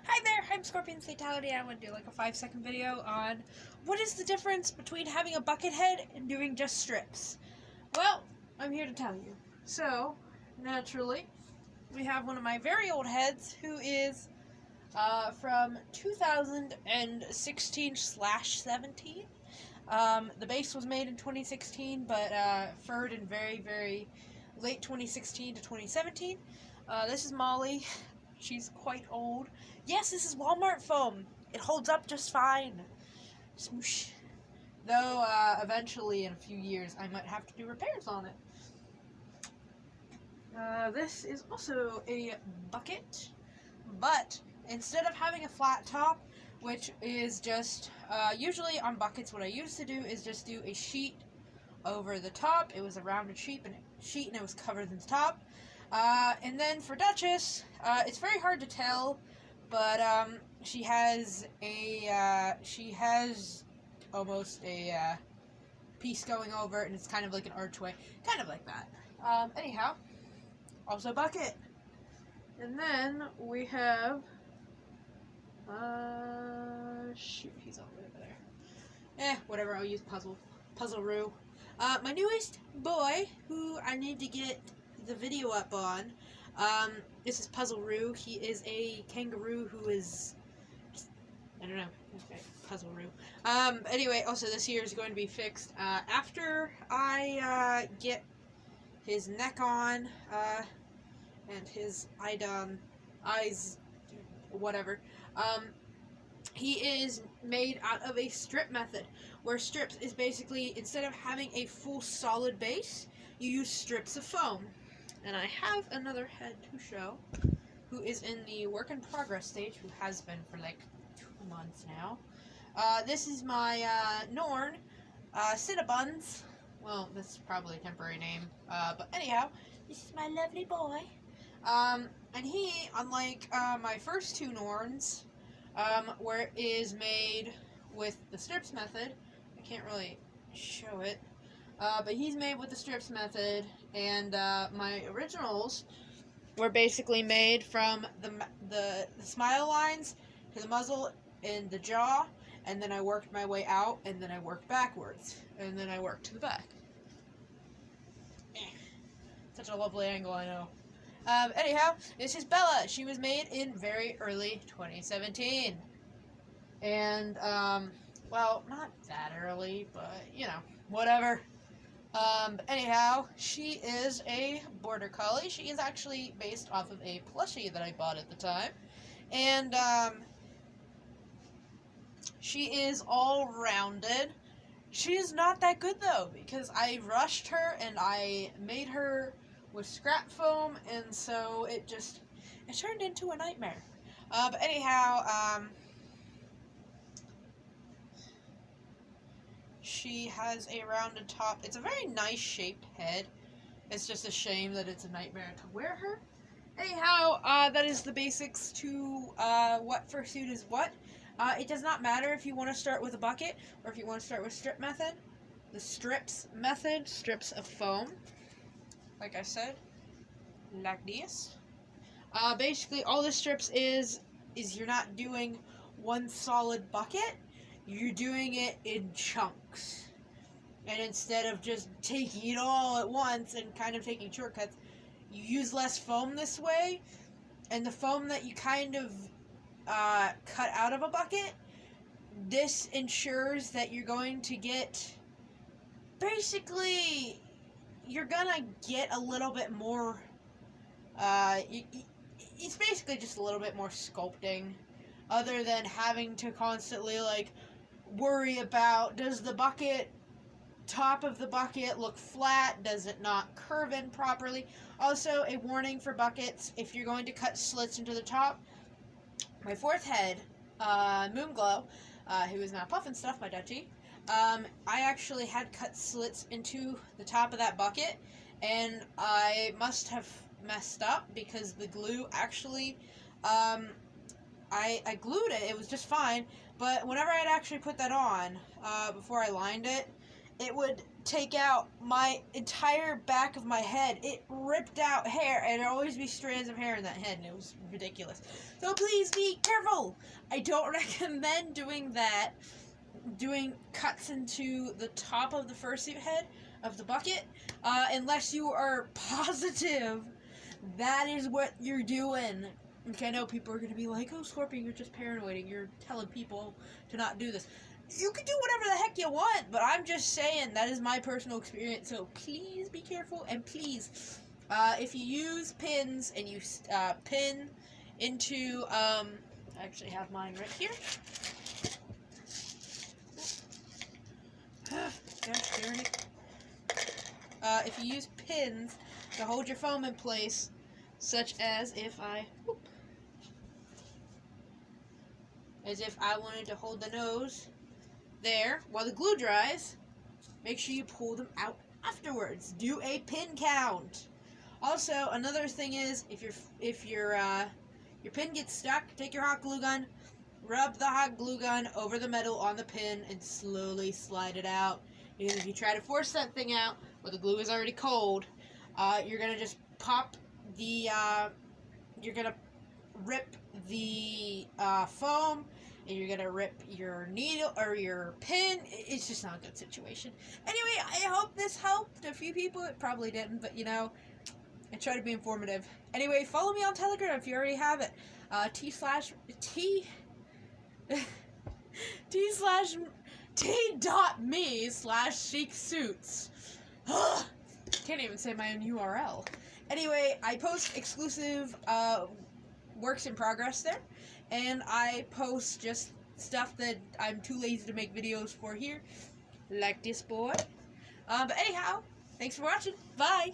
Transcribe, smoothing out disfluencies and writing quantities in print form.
Hi there, I'm Scorpion's Fatality. I want to do like a 5-second video on what is the difference between having a bucket head and doing just strips. Well, I'm here to tell you. So, naturally, we have one of my very old heads who is from 2016/17. The base was made in 2016, but furred in very late 2016 to 2017. This is Molly. She's quite old. Yes, this is Walmart foam. It holds up just fine. Smoosh. Though, eventually, in a few years, I might have to do repairs on it. This is also a bucket, but instead of having a flat top, which is just, usually on buckets, what I used to do is just do a sheet over the top. It was a rounded sheet, and it was covered in the top. And then for Duchess, it's very hard to tell, but she has almost a piece going over it, and it's kind of like an archway, kind of like that. Anyhow, also bucket. And then we have, shoot, he's all the way over there. Whatever, I'll use Puzzle-Roo. My newest boy, who I need to get the video up on, this is Puzzle-Roo. He is a kangaroo who is, I don't know, okay, Puzzle-Roo. Anyway, also this here is going to be fixed, after I, get his neck on, and his eyes, whatever. He is made out of a strip method, where strips is basically, instead of having a full solid base, you use strips of foam. And I have another head to show, who is in the work in progress stage, who has been for like 2 months now. This is my Norn, Cinnabuns. Well, this is probably a temporary name, but anyhow, this is my lovely boy. And he, unlike my first 2 Norns, where it is made with the strips method, I can't really show it, but he's made with the strips method, and my originals were basically made from the smile lines to the muzzle and the jaw, and then I worked my way out, and then I worked backwards, and then I worked to the back. Such a lovely angle, I know. Anyhow, this is Bella. She was made in very early 2017. And, well, not that early, but, you know, whatever. Anyhow, she is a border collie. She is actually based off of a plushie that I bought at the time. And, she is all rounded. She is not that good, though, because I rushed her and I made her with scrap foam, and so it turned into a nightmare. But anyhow, she has a rounded top. It's a very nice shaped head. It's just a shame that it's a nightmare to wear her. Anyhow, that is the basics to what fursuit is what. It does not matter if you want to start with a bucket or if you want to start with strip method. The strips method, strips of foam, like I said, like this. Basically, all the strips is you're not doing one solid bucket. You're doing it in chunks. And instead of just taking it all at once and kind of taking shortcuts, you use less foam this way. And the foam that you kind of cut out of a bucket, this ensures that you're going to get, basically, you're gonna get a little bit more, it's basically just a little bit more sculpting, other than having to constantly, like, worry about, does the top of the bucket look flat? Does it not curve in properly? Also, a warning for buckets, if you're going to cut slits into the top, my 4th head, Moonglow, who is now Puffin Stuff, my Dutchie, I actually had cut slits into the top of that bucket, and I must have messed up because the glue actually, I glued it. It was just fine, but whenever I'd actually put that on, before I lined it, it would take out my entire back of my head. It ripped out hair, and there'd always be strands of hair in that head, and it was ridiculous. So please be careful. I don't recommend doing that. Doing cuts into the top of the fursuit head of the bucket, unless you are positive that is what you're doing. Okay, I know people are going to be like, oh, Scorpion, you're just paranoiding. You're telling people to not do this. You can do whatever the heck you want, but I'm just saying that is my personal experience, so please be careful, and please, if you use pins and you pin into, I actually have mine right here. Gosh, darn it. If you use pins to hold your foam in place, such as if I wanted to hold the nose there while the glue dries, make sure you pull them out afterwards. Do a pin count. Also, another thing is, if your pin gets stuck, take your hot glue gun, rub the hot glue gun over the metal on the pin, and slowly slide it out. Because if you try to force that thing out, where the glue is already cold, you're gonna just pop the, you're gonna rip the foam, and you're gonna rip your needle or your pin. It's just not a good situation. Anyway, I hope this helped a few people. It probably didn't, but you know, I try to be informative. Anyway, follow me on Telegram if you already have it. t.me/Fursuits. Can't even say my own URL. Anyway, I post exclusive works in progress there, and I post just stuff that I'm too lazy to make videos for here, like this boy. But anyhow, thanks for watching. Bye!